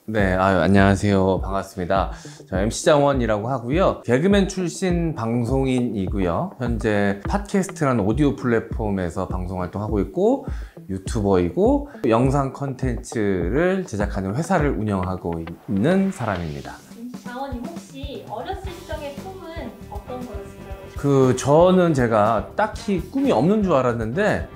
네, 안녕하세요. 반갑습니다. 저 MC 장원이라고 하고요. 개그맨 출신 방송인이고요. 현재 팟캐스트라는 오디오 플랫폼에서 방송 활동하고 있고 유튜버이고 영상 컨텐츠를 제작하는 회사를 운영하고 있는 사람입니다. MC 장원님 혹시 어렸을 적의 꿈은 어떤 거였을까요? 저는 제가 딱히 꿈이 없는 줄 알았는데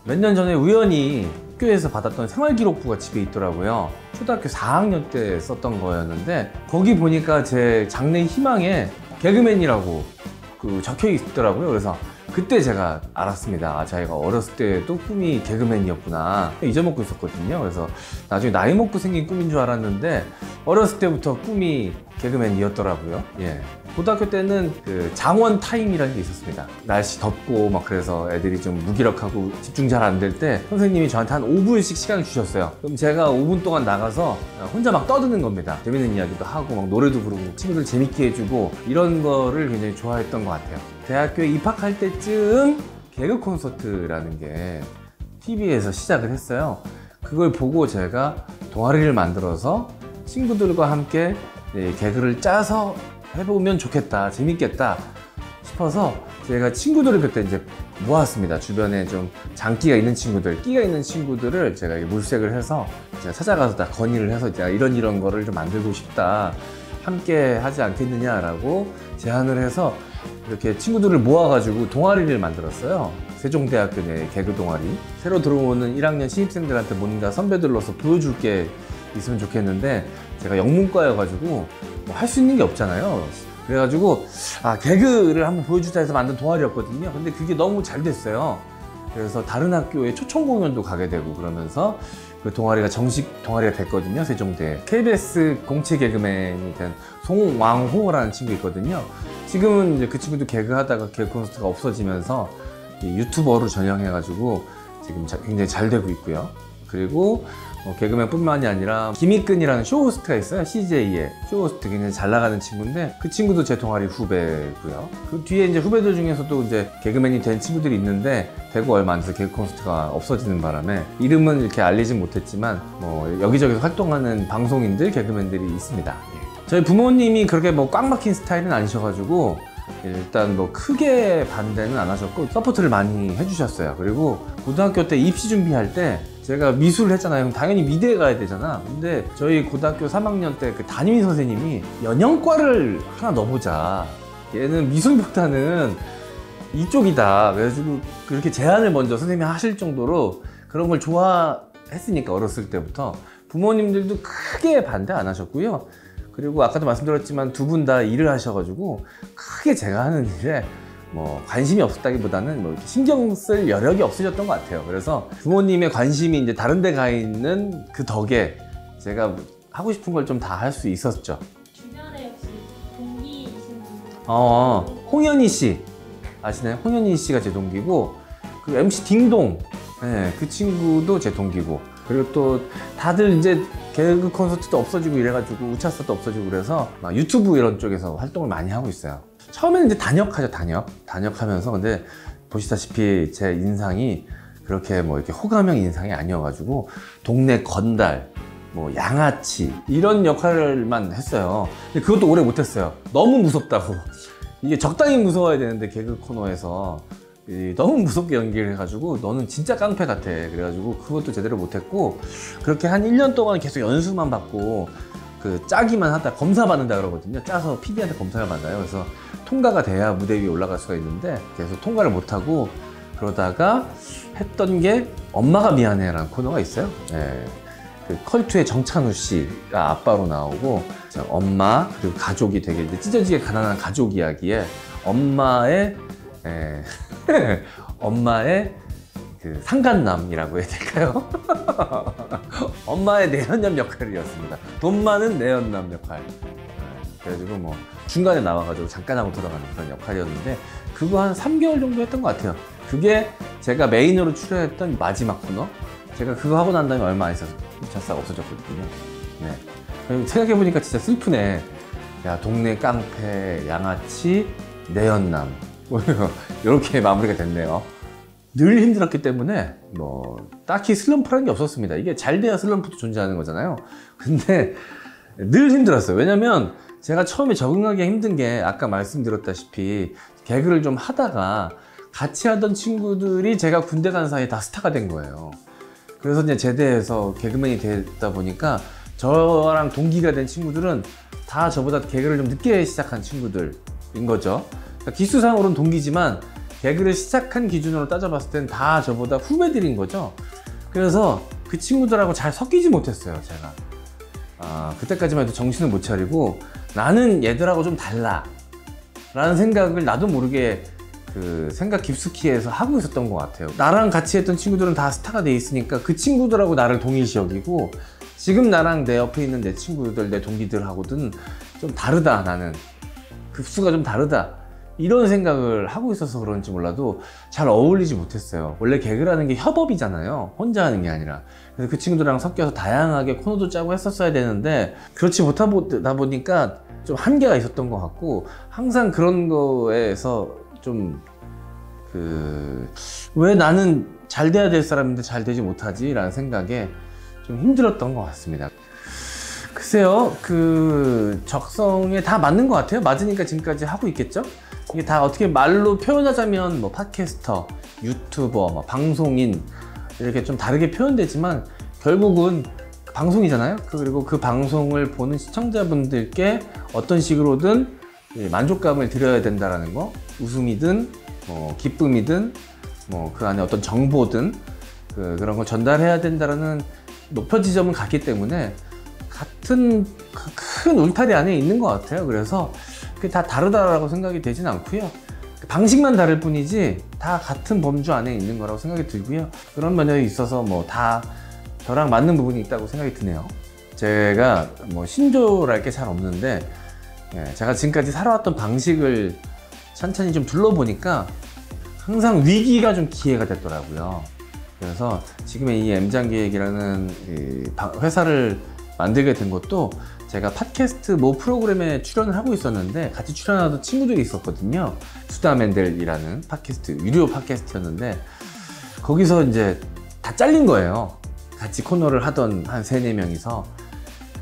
몇 년 전에 우연히 학교에서 받았던 생활기록부가 집에 있더라고요. 초등학교 4학년 때 썼던 거였는데 거기 보니까 제 장래 희망에 개그맨이라고 적혀 있더라고요. 그래서 그때 제가 알았습니다. 자기가 어렸을 때도 꿈이 개그맨이었구나. 잊어먹고 있었거든요. 그래서 나중에 나이 먹고 생긴 꿈인 줄 알았는데 어렸을 때부터 꿈이 개그맨이었더라고요. 예. 고등학교 때는 장원 타임이라는 게 있었습니다. 날씨 덥고 막 그래서 애들이 좀 무기력하고 집중 잘 안 될 때 선생님이 저한테 한 5분씩 시간을 주셨어요. 그럼 제가 5분 동안 나가서 혼자 막 떠드는 겁니다. 재밌는 이야기도 하고 막 노래도 부르고 친구들 재밌게 해주고 이런 거를 굉장히 좋아했던 것 같아요. 대학교에 입학할 때쯤 개그 콘서트라는 게 TV에서 시작을 했어요. 그걸 보고 제가 동아리를 만들어서 친구들과 함께 개그를 짜서 해보면 좋겠다, 재밌겠다 싶어서 제가 친구들을 그때 이제 모았습니다. 주변에 좀 장기가 있는 친구들, 끼가 있는 친구들을 제가 물색을 해서 제가 찾아가서 다 건의를 해서 제가 이런 거를 좀 만들고 싶다, 함께 하지 않겠느냐라고 제안을 해서 이렇게 친구들을 모아가지고 동아리를 만들었어요. 세종대학교 내 개그 동아리. 새로 들어오는 1학년 신입생들한테 뭔가 선배들로서 보여줄 게 있으면 좋겠는데 제가 영문과여가지고 뭐 할 수 있는 게 없잖아요. 그래가지고 개그를 한번 보여주자 해서 만든 동아리였거든요. 근데 그게 너무 잘 됐어요. 그래서 다른 학교에 초청 공연도 가게 되고 그러면서 그 동아리가 정식 동아리가 됐거든요. 세종대. KBS 공채 개그맨이 된 송왕호라는 친구 있거든요. 지금은 이제 그 친구도 개그 하다가 개그 콘서트가 없어지면서 유튜버로 전향해가지고 지금 굉장히 잘 되고 있고요. 그리고 개그맨 뿐만이 아니라 김희끈이라는 쇼호스트가 있어요. CJ의 쇼호스트, 굉장히 잘 나가는 친구인데 그 친구도 제 동아리 후배고요. 그 뒤에 이제 후배들 중에서도 이제 개그맨이 된 친구들이 있는데 되고 얼마 안 돼서 개그 콘서트가 없어지는 바람에 이름은 이렇게 알리진 못했지만 뭐 여기저기서 활동하는 방송인들, 개그맨들이 있습니다. 저희 부모님이 그렇게 뭐 꽉 막힌 스타일은 아니셔가지고 일단 뭐 크게 반대는 안 하셨고 서포트를 많이 해주셨어요. 그리고 고등학교 때 입시 준비할 때 제가 미술을 했잖아요. 그럼 당연히 미대에 가야 되잖아. 근데 저희 고등학교 3학년 때 그 담임 선생님이 연영과를 하나 넣어보자. 얘는 미술보다는 이쪽이다. 그래가지고 그렇게 제안을 먼저 선생님이 하실 정도로 그런 걸 좋아했으니까 어렸을 때부터 부모님들도 크게 반대 안 하셨고요. 그리고 아까도 말씀드렸지만 두 분 다 일을 하셔가지고 크게 제가 하는 일에 뭐 관심이 없었다기보다는 뭐 이렇게 신경 쓸 여력이 없으셨던 것 같아요. 그래서 부모님의 관심이 이제 다른 데 가 있는 그 덕에 제가 하고 싶은 걸 좀 다 할 수 있었죠. 주변에 혹시 동기이신 분? 홍현희 씨 아시나요? 홍현희 씨가 제 동기고 그 MC 딩동, 네, 그 친구도 제 동기고 그리고 또 다들 이제 개그 콘서트도 없어지고 이래가지고 우차사도 없어지고 그래서 막 유튜브 이런 쪽에서 활동을 많이 하고 있어요. 처음에는 이제 단역하죠. 단역하면서 근데 보시다시피 제 인상이 그렇게 뭐 이렇게 호감형 인상이 아니어가지고 동네 건달, 뭐 양아치 이런 역할만 했어요. 근데 그것도 오래 못했어요. 너무 무섭다고. 이게 적당히 무서워야 되는데 개그 코너에서 너무 무섭게 연기를 해가지고 너는 진짜 깡패 같아. 그래가지고 그것도 제대로 못했고 그렇게 한 1년 동안 계속 연수만 받고 짜기만 하다 검사 받는다 그러거든요. 짜서 PD한테 검사를 받아요. 그래서 통과가 돼야 무대 위에 올라갈 수가 있는데 계속 통과를 못하고 그러다가 했던 게 엄마가 미안해 라는 코너가 있어요. 네. 그 컬투의 정찬우 씨가 아빠로 나오고 엄마 그리고 가족이 되게 이제 찢어지게 가난한 가족 이야기에 엄마의 엄마의 그 상간남이라고 해야 될까요? 엄마의 내연남 역할이었습니다. 돈 많은 내연남 역할. 그래가지고 뭐 중간에 나와가지고 잠깐 하고 들어가는 그런 역할이었는데 그거 한 3개월 정도 했던 것 같아요. 그게 제가 메인으로 출연했던 마지막 코너. 제가 그거 하고 난 다음에 얼마 안 있어서 우차사가 없어졌거든요. 네. 생각해보니까 진짜 슬프네. 야, 동네 깡패, 양아치, 내연남. 이렇게 마무리가 됐네요. 늘 힘들었기 때문에 뭐 딱히 슬럼프라는 게 없었습니다. 이게 잘 돼야 슬럼프도 존재하는 거잖아요. 근데 늘 힘들었어요. 왜냐면 제가 처음에 적응하기 힘든 게 아까 말씀드렸다시피 개그를 좀 하다가 같이 하던 친구들이 제가 군대 간 사이에 다 스타가 된 거예요. 그래서 이제 제대해서 개그맨이 되다 보니까 저랑 동기가 된 친구들은 다 저보다 개그를 좀 늦게 시작한 친구들인 거죠. 그러니까 기수상으로는 동기지만 개그를 시작한 기준으로 따져봤을 땐 다 저보다 후배들인 거죠. 그래서 그 친구들하고 잘 섞이지 못했어요, 제가. 그때까지만 해도 정신을 못 차리고 나는 얘들하고 좀 달라 라는 생각을 나도 모르게 그 생각 깊숙이 해서 하고 있었던 것 같아요. 나랑 같이 했던 친구들은 다 스타가 돼 있으니까 그 친구들하고 나를 동일시 여기고 지금 나랑 내 옆에 있는 내 친구들, 내 동기들하고는 좀 다르다, 나는 급수가 좀 다르다 이런 생각을 하고 있어서 그런지 몰라도 잘 어울리지 못했어요. 원래 개그라는 게 협업이잖아요, 혼자 하는 게 아니라. 그래서 그 친구들이랑 섞여서 다양하게 코너도 짜고 했었어야 되는데 그렇지 못하다 보니까 좀 한계가 있었던 것 같고, 항상 그런 거에서 좀 왜 나는 잘 돼야 될 사람인데 잘 되지 못하지? 라는 생각에 좀 힘들었던 것 같습니다. 글쎄요, 그 적성에 다 맞는 것 같아요. 맞으니까 지금까지 하고 있겠죠? 이게 다 어떻게 말로 표현하자면 뭐 팟캐스터, 유튜버, 뭐 방송인 이렇게 좀 다르게 표현되지만 결국은 방송이잖아요. 그리고 그 방송을 보는 시청자분들께 어떤 식으로든 만족감을 드려야 된다라는 거, 웃음이든 뭐 기쁨이든 뭐 그 안에 어떤 정보든 그런 걸 전달해야 된다라는 높은 지점은 같기 때문에 같은 큰 울타리 안에 있는 것 같아요. 그래서 그게 다 다르다라고 생각이 되진 않고요. 방식만 다를 뿐이지 다 같은 범주 안에 있는 거라고 생각이 들고요. 그런 면에 있어서 뭐 다 저랑 맞는 부분이 있다고 생각이 드네요. 제가 뭐 신조랄 게 잘 없는데 제가 지금까지 살아왔던 방식을 천천히 좀 둘러보니까 항상 위기가 좀 기회가 됐더라고요. 그래서 지금의 이 M장기획이라는 회사를 만들게 된 것도 제가 팟캐스트 모 프로그램에 출연을 하고 있었는데 같이 출연하던 친구들이 있었거든요. 수다맨들이라는 팟캐스트, 유료 팟캐스트였는데 거기서 이제 다 잘린 거예요. 같이 코너를 하던 한 3-4명이서.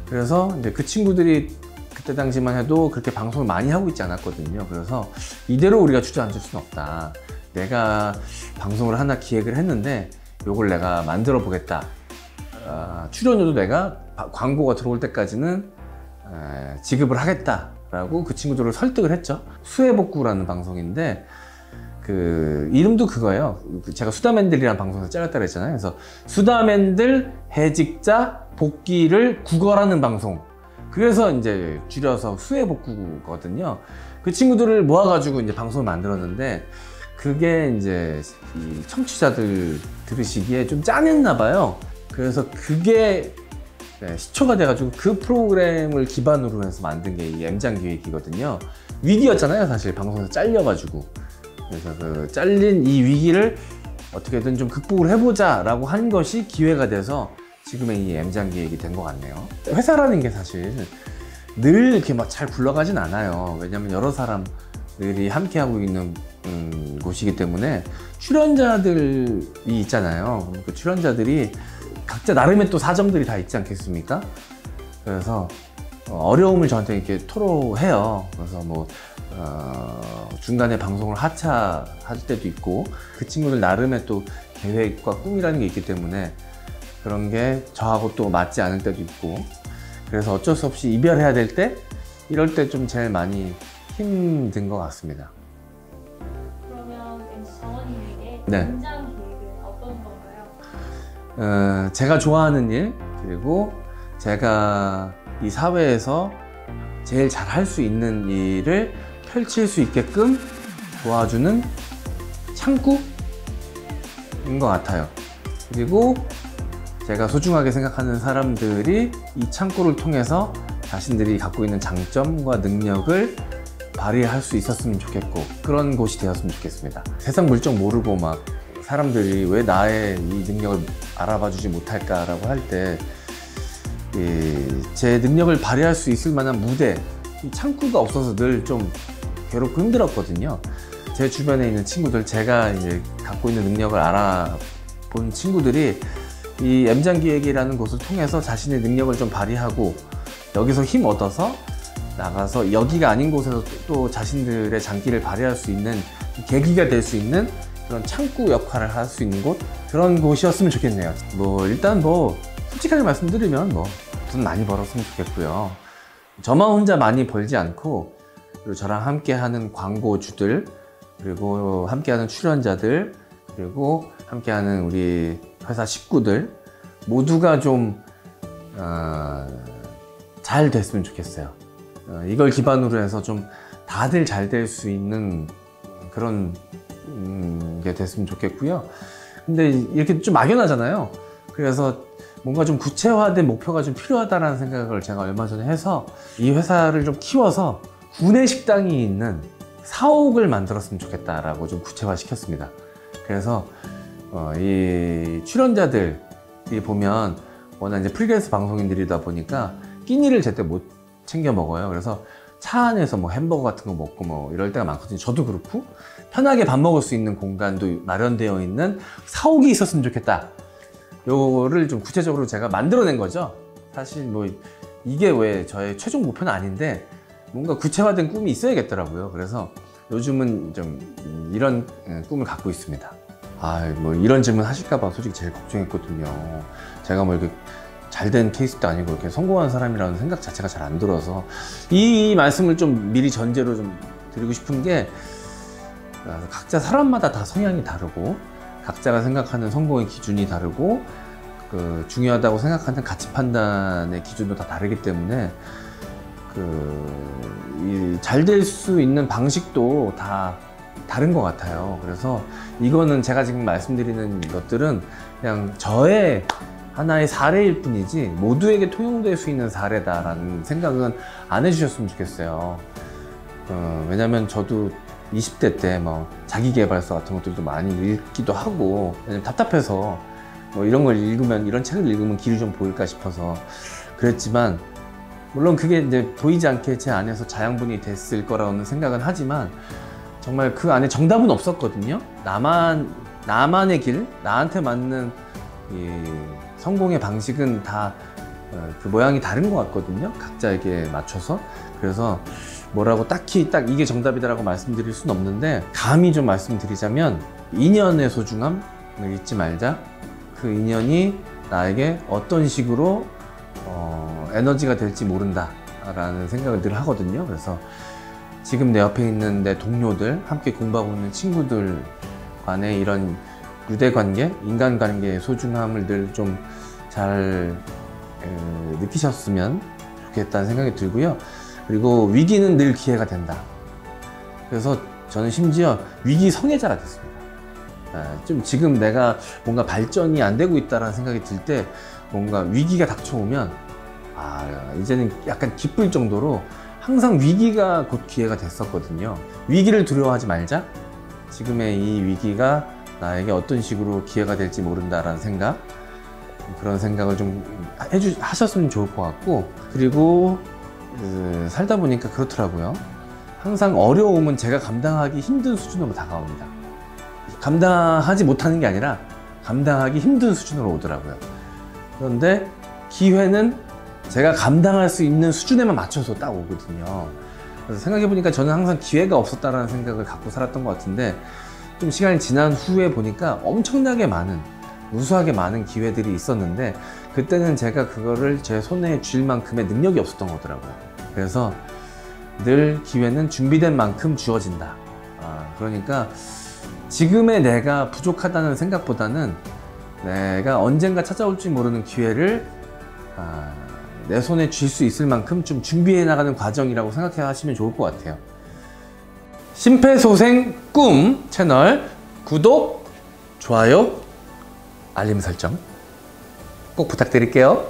그래서 이제 그 친구들이 그때 당시만 해도 그렇게 방송을 많이 하고 있지 않았거든요. 그래서 이대로 우리가 주저앉을 수는 없다. 내가 방송을 하나 기획을 했는데 요걸 내가 만들어 보겠다. 출연료도 내가 광고가 들어올 때까지는 지급을 하겠다라고 그 친구들을 설득을 했죠. 수해복구라는 방송인데 그 이름도 그거예요. 제가 수다맨들이라는 방송에서 잘랐다 그랬잖아요. 그래서 수다맨들 해직자 복귀를 구걸하는 방송. 그래서 이제 줄여서 수해복구거든요. 그 친구들을 모아가지고 이제 방송을 만들었는데 그게 이제 이 청취자들 들으시기에 좀 짠했나 봐요. 그래서 그게 시초가 돼가지고 그 프로그램을 기반으로 해서 만든 게 이 M장기획이거든요. 위기였잖아요, 사실. 방송에서 잘려가지고. 그래서 그 잘린 이 위기를 어떻게든 좀 극복을 해보자 라고 한 것이 기회가 돼서 지금의 이 M장기획이 된 것 같네요. 회사라는 게 사실 늘 이렇게 막 잘 굴러가진 않아요. 왜냐면 여러 사람들이 함께하고 있는 곳이기 때문에 출연자들이 있잖아요. 그 출연자들이 각자 나름의 또 사정들이 다 있지 않겠습니까? 그래서 어려움을 저한테 이렇게 토로해요. 그래서 뭐 중간에 방송을 하차할 때도 있고 그 친구들 나름의 또 계획과 꿈이라는 게 있기 때문에 그런 게 저하고 또 맞지 않을 때도 있고, 그래서 어쩔 수 없이 이별해야 될 때 이럴 때 좀 제일 많이 힘든 것 같습니다. 그러면 MC 정원님에게 네. 연장 계획은 어떤 건가요? 제가 좋아하는 일, 그리고 제가 이 사회에서 제일 잘 할 수 있는 일을 펼칠 수 있게끔 도와주는 창구인 것 같아요. 그리고 제가 소중하게 생각하는 사람들이 이 창구를 통해서 자신들이 갖고 있는 장점과 능력을 발휘할 수 있었으면 좋겠고, 그런 곳이 되었으면 좋겠습니다. 세상 물정 모르고 막 사람들이 왜 나의 이 능력을 알아봐 주지 못할까라고 할 때 제 능력을 발휘할 수 있을 만한 무대, 이 창구가 없어서 늘 좀 괴롭고 힘들었거든요. 제 주변에 있는 친구들, 제가 이제 갖고 있는 능력을 알아본 친구들이 이 M장기획이라는 곳을 통해서 자신의 능력을 좀 발휘하고 여기서 힘 얻어서 나가서 여기가 아닌 곳에서 또 자신들의 장기를 발휘할 수 있는 계기가 될 수 있는 그런 창구 역할을 할 수 있는 곳, 그런 곳이었으면 좋겠네요. 일단 솔직하게 말씀드리면 돈 많이 벌었으면 좋겠고요. 저만 혼자 많이 벌지 않고 그리고 저랑 함께하는 광고주들, 그리고 함께하는 출연자들, 그리고 함께하는 우리 회사 식구들 모두가 좀 잘 됐으면 좋겠어요. 이걸 기반으로 해서 좀 다들 잘 될 수 있는 그런 게 됐으면 좋겠고요. 근데 이렇게 좀 막연하잖아요. 그래서 뭔가 좀 구체화된 목표가 좀 필요하다는 생각을 제가 얼마 전에 해서 이 회사를 좀 키워서 구내식당이 있는 사옥을 만들었으면 좋겠다라고 좀 구체화 시켰습니다. 그래서 이 출연자들이 보면 워낙 이제 프리랜서 방송인들이다 보니까 끼니를 제때 못 챙겨 먹어요. 그래서 차 안에서 햄버거 같은 거 먹고 이럴 때가 많거든요. 저도 그렇고 편하게 밥 먹을 수 있는 공간도 마련되어 있는 사옥이 있었으면 좋겠다. 요거를 좀 구체적으로 제가 만들어낸 거죠. 사실 이게 왜 저의 최종 목표는 아닌데 뭔가 구체화된 꿈이 있어야겠더라고요. 그래서 요즘은 좀 이런 꿈을 갖고 있습니다. 이런 질문 하실까봐 솔직히 제일 걱정했거든요. 제가 이렇게 잘된 케이스도 아니고 이렇게 성공한 사람이라는 생각 자체가 잘 안 들어서 이 말씀을 좀 미리 전제로 좀 드리고 싶은 게, 각자 사람마다 다 성향이 다르고 각자가 생각하는 성공의 기준이 다르고 중요하다고 생각하는 가치 판단의 기준도 다 다르기 때문에 잘 될 수 있는 방식도 다 다른 것 같아요. 그래서 이거는 제가 지금 말씀드리는 것들은 그냥 저의 하나의 사례일 뿐이지 모두에게 통용될 수 있는 사례다라는 생각은 안 해주셨으면 좋겠어요. 왜냐면 저도 20대 때 자기계발서 같은 것들도 많이 읽기도 하고, 왜냐면 답답해서 이런 걸 읽으면, 이런 책을 읽으면 길이 좀 보일까 싶어서 그랬지만, 물론 그게 이제 보이지 않게 제 안에서 자양분이 됐을 거라는 생각은 하지만 정말 그 안에 정답은 없었거든요. 나만의 길, 나한테 맞는 이 성공의 방식은 다 그 모양이 다른 것 같거든요. 각자에게 맞춰서. 그래서 뭐라고 딱히 딱 이게 정답이다라고 말씀드릴 수는 없는데, 감히 좀 말씀드리자면 인연의 소중함을 잊지 말자. 그 인연이 나에게 어떤 식으로 에너지가 될지 모른다 라는 생각을 늘 하거든요. 그래서 지금 내 옆에 있는 내 동료들, 함께 공부하고 있는 친구들 간의 이런 유대관계, 인간관계의 소중함을 늘 좀 잘 느끼셨으면 좋겠다는 생각이 들고요. 그리고 위기는 늘 기회가 된다. 그래서 저는 심지어 위기 성애자가 됐습니다. 좀 지금 내가 뭔가 발전이 안 되고 있다는 생각이 들 때 뭔가 위기가 닥쳐오면 이제는 약간 기쁠 정도로 항상 위기가 곧 기회가 됐었거든요. 위기를 두려워하지 말자. 지금의 이 위기가 나에게 어떤 식으로 기회가 될지 모른다라는 생각, 그런 생각을 좀 하셨으면 좋을 것 같고, 그리고 살다 보니까 그렇더라고요. 항상 어려움은 제가 감당하기 힘든 수준으로 다가옵니다. 감당하지 못하는 게 아니라 감당하기 힘든 수준으로 오더라고요. 그런데 기회는 제가 감당할 수 있는 수준에만 맞춰서 딱 오거든요. 그래서 생각해보니까 저는 항상 기회가 없었다라는 생각을 갖고 살았던 것 같은데, 좀 시간이 지난 후에 보니까 엄청나게 많은, 무수하게 많은 기회들이 있었는데, 그때는 제가 그거를 제 손에 쥘 만큼의 능력이 없었던 거더라고요. 그래서 늘 기회는 준비된 만큼 주어진다. 그러니까 지금의 내가 부족하다는 생각보다는 내가 언젠가 찾아올지 모르는 기회를 내 손에 쥘 수 있을 만큼 좀 준비해 나가는 과정이라고 생각해 하시면 좋을 것 같아요. 심폐소생 꿈 채널 구독, 좋아요, 알림 설정 꼭 부탁드릴게요.